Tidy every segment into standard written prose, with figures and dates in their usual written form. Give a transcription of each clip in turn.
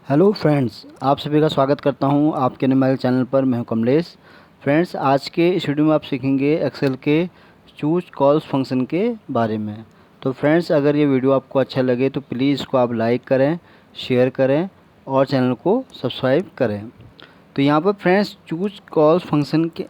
Hello friends, आप सभी का स्वागत करता हूं आपके मोबाइल चैनल पर। मैं हूं कमलेश। फ्रेंड्स, आज के इस वीडियो में आप सीखेंगे एक्सेल के चूज कॉल्स फंक्शन के बारे में। तो फ्रेंड्स, अगर ये वीडियो आपको अच्छा लगे तो प्लीज़ इसको आप लाइक करें, शेयर करें और चैनल को सब्सक्राइब करें। तो यहाँ पर फ्रेंड्स, चूज कॉल्स फंक्शन के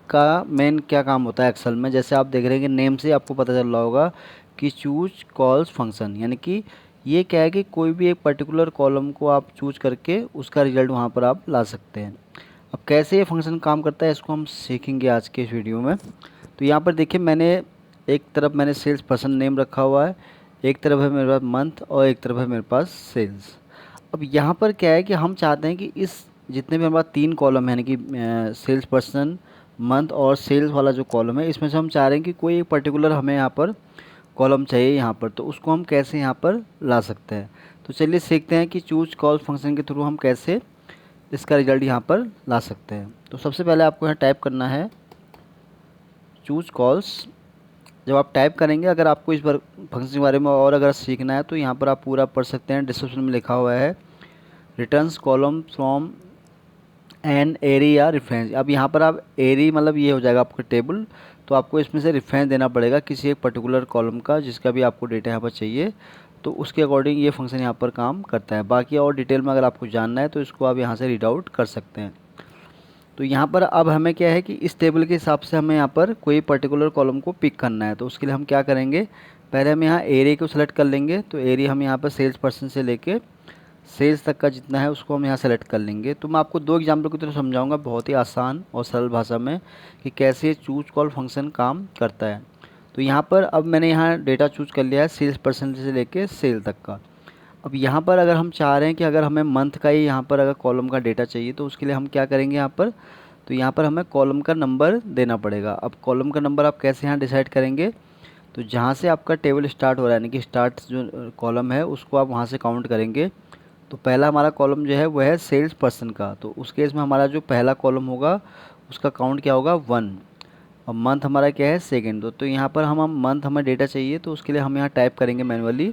का मेन क्या काम होता है एक्सेल में, जैसे आप देख रहे हैं कि नेम से आपको पता चल रहा होगा कि चूज कॉल्स फंक्शन, यानी कि ये क्या है कि कोई भी एक पर्टिकुलर कॉलम को आप चूज करके उसका रिजल्ट वहाँ पर आप ला सकते हैं। अब कैसे ये फंक्शन काम करता है इसको हम सीखेंगे आज के इस वीडियो में। तो यहाँ पर देखिए, मैंने एक तरफ सेल्स पर्सन नेम रखा हुआ है, एक तरफ है मेरे पास मंथ और एक तरफ है मेरे पास सेल्स। अब यहाँ पर क्या है कि हम चाहते हैं कि इस जितने भी हमारे पास 3 कॉलम है, यानी कि सेल्स पर्सन, मंथ और सेल्स वाला जो कॉलम है, इसमें से हम चाह रहे हैं कि कोई एक पर्टिकुलर हमें यहाँ पर कॉलम चाहिए यहाँ पर, तो उसको हम कैसे यहाँ पर ला सकते हैं। तो चलिए सीखते हैं कि चूज कॉल फंक्शन के थ्रू हम कैसे इसका रिजल्ट यहाँ पर ला सकते हैं। तो सबसे पहले आपको यहाँ टाइप करना है चूज कॉल्स। जब आप टाइप करेंगे, अगर आपको इस पर फंक्शन के बारे में और अगर सीखना है तो यहाँ पर आप पूरा पढ़ सकते हैं। डिस्क्रिप्शन में लिखा हुआ है रिटर्न्स कॉलम फ्रॉम एन एरी या रेफरेंस। अब यहाँ पर आप एरी मतलब ये हो जाएगा आपका टेबल, तो आपको इसमें से रेफरेंस देना पड़ेगा किसी एक पर्टिकुलर कॉलम का जिसका भी आपको डेटा यहाँ पर चाहिए, तो उसके अकॉर्डिंग ये फंक्शन यहाँ पर काम करता है। बाकी और डिटेल में अगर आपको जानना है तो इसको आप यहाँ से रीड आउट कर सकते हैं। तो यहाँ पर अब हमें क्या है कि इस टेबल के हिसाब से हमें यहाँ पर कोई पर्टिकुलर कॉलम को पिक करना है। तो उसके लिए हम क्या करेंगे, पहले हम यहाँ एरिया को सेलेक्ट कर लेंगे। तो एरिया हम यहाँ पर सेल्स पर्सन से लेके सेल्स तक का जितना है उसको हम यहाँ सेलेक्ट कर लेंगे। तो मैं आपको 2 एग्जाम्पल की तरह समझाऊंगा बहुत ही आसान और सरल भाषा में कि कैसे चूज कॉल फंक्शन काम करता है। तो यहाँ पर अब मैंने यहाँ डेटा चूज कर लिया है सेल्स पर्सन से लेके सेल तक का। अब यहाँ पर अगर हम चाह रहे हैं कि अगर हमें मंथ का ही यहाँ पर अगर कॉलम का डेटा चाहिए तो उसके लिए हम क्या करेंगे यहाँ पर, तो यहाँ पर हमें कॉलम का नंबर देना पड़ेगा। अब कॉलम का नंबर आप कैसे यहाँ डिसाइड करेंगे, तो जहाँ से आपका टेबल स्टार्ट हो रहा है, यानी कि स्टार्ट जो कॉलम है उसको आप वहाँ से काउंट करेंगे। तो पहला हमारा कॉलम जो है वो है सेल्स पर्सन का, तो उस केस में हमारा जो पहला कॉलम होगा उसका काउंट क्या होगा 1। और मंथ हमारा क्या है सेकंड। तो यहाँ पर हम मंथ हमें डेटा चाहिए तो उसके लिए हम यहाँ टाइप करेंगे मैनुअली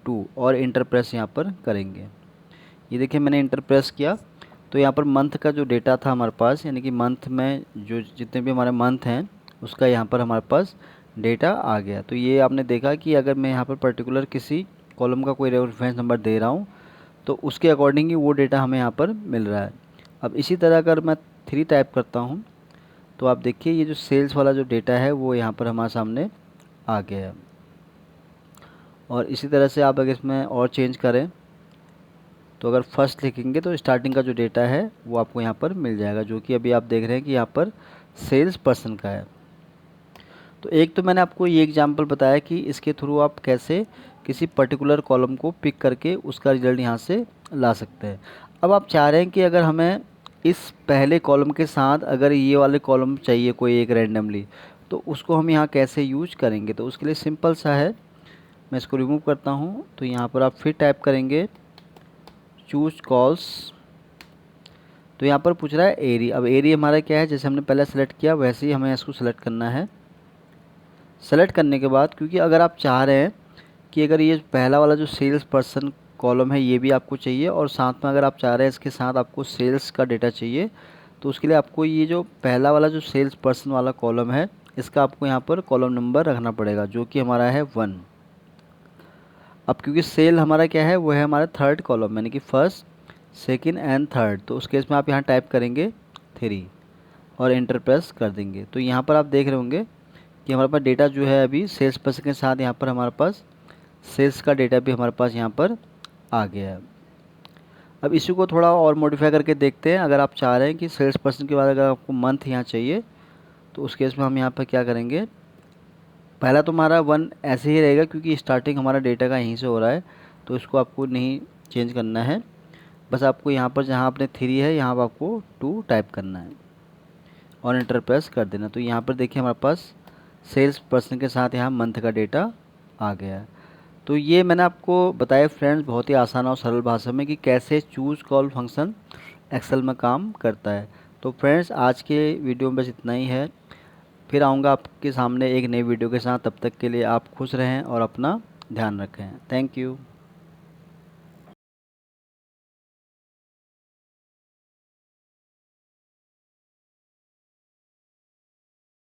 2 और इंटर प्रेस यहाँ पर करेंगे। ये देखिए मैंने इंटर प्रेस किया, तो यहाँ पर मंथ का जो डेटा था हमारे पास, यानी कि मंथ में जो जितने भी हमारे मंथ हैं उसका यहाँ पर हमारे पास डेटा आ गया। तो ये आपने देखा कि अगर मैं यहाँ पर पर्टिकुलर किसी कॉलम का कोई रेफरेंस नंबर दे रहा हूँ तो उसके अकॉर्डिंग ही वो डेटा हमें यहाँ पर मिल रहा है। अब इसी तरह अगर मैं 3 टाइप करता हूँ तो आप देखिए ये जो सेल्स वाला जो डेटा है वो यहाँ पर हमारे सामने आ गया है। और इसी तरह से आप अगर इसमें और चेंज करें तो अगर फर्स्ट लिखेंगे तो स्टार्टिंग का जो डेटा है वो आपको यहाँ पर मिल जाएगा, जो कि अभी आप देख रहे हैं कि यहाँ पर सेल्स पर्सन का है। तो एक तो मैंने आपको ये एग्जांपल बताया कि इसके थ्रू आप कैसे किसी पर्टिकुलर कॉलम को पिक करके उसका रिजल्ट यहाँ से ला सकते हैं। अब आप चाह रहे हैं कि अगर हमें इस पहले कॉलम के साथ अगर ये वाले कॉलम चाहिए कोई एक रैंडमली, तो उसको हम यहाँ कैसे यूज करेंगे। तो उसके लिए सिंपल सा है, मैं इसको रिमूव करता हूँ। तो यहाँ पर आप फिर टाइप करेंगे चूज कॉल्स। तो यहाँ पर पूछ रहा है एरी। अब एरी हमारा क्या है, जैसे हमने पहले सेलेक्ट किया वैसे ही हमें इसको सेलेक्ट करना है। सेलेक्ट करने के बाद, क्योंकि अगर आप चाह रहे हैं कि अगर ये पहला वाला जो सेल्स पर्सन कॉलम है ये भी आपको चाहिए और साथ में अगर आप चाह रहे हैं इसके साथ आपको सेल्स का डेटा चाहिए, तो उसके लिए आपको ये जो पहला वाला जो सेल्स पर्सन वाला कॉलम है इसका आपको यहाँ पर कॉलम नंबर रखना पड़ेगा, जो कि हमारा है 1। अब क्योंकि सेल हमारा क्या है वो है हमारा थर्ड कॉलम, यानी कि फर्स्ट, सेकेंड एंड थर्ड। तो उस केस में आप यहाँ टाइप करेंगे 3 और इंटर प्रेस कर देंगे। तो यहाँ पर आप देख रहे होंगे कि हमारे पास डेटा जो है अभी सेल्स पर्सन के साथ यहाँ पर हमारे पास सेल्स का डेटा भी हमारे पास यहाँ पर आ गया है। अब इसी को थोड़ा और मॉडिफाई करके देखते हैं। अगर आप चाह रहे हैं कि सेल्स पर्सन के बाद अगर आपको मंथ यहाँ चाहिए तो उस केस में हम यहाँ पर क्या करेंगे, पहला तो हमारा 1 ऐसे ही रहेगा क्योंकि स्टार्टिंग हमारा डेटा का यहीं से हो रहा है, तो इसको आपको नहीं चेंज करना है। बस आपको यहाँ पर जहाँ आपने 3 है यहाँ पर आपको 2 टाइप करना है और इंटर प्रेस कर देना। तो यहाँ पर देखिए हमारे पास सेल्स पर्सन के साथ यहाँ मंथ का डेटा आ गया है। तो ये मैंने आपको बताया फ्रेंड्स बहुत ही आसान और सरल भाषा में कि कैसे चूज कॉल फंक्शन एक्सेल में काम करता है। तो फ्रेंड्स, आज के वीडियो में बस इतना ही है। फिर आऊँगा आपके सामने एक नई वीडियो के साथ। तब तक के लिए आप खुश रहें और अपना ध्यान रखें। Thank you.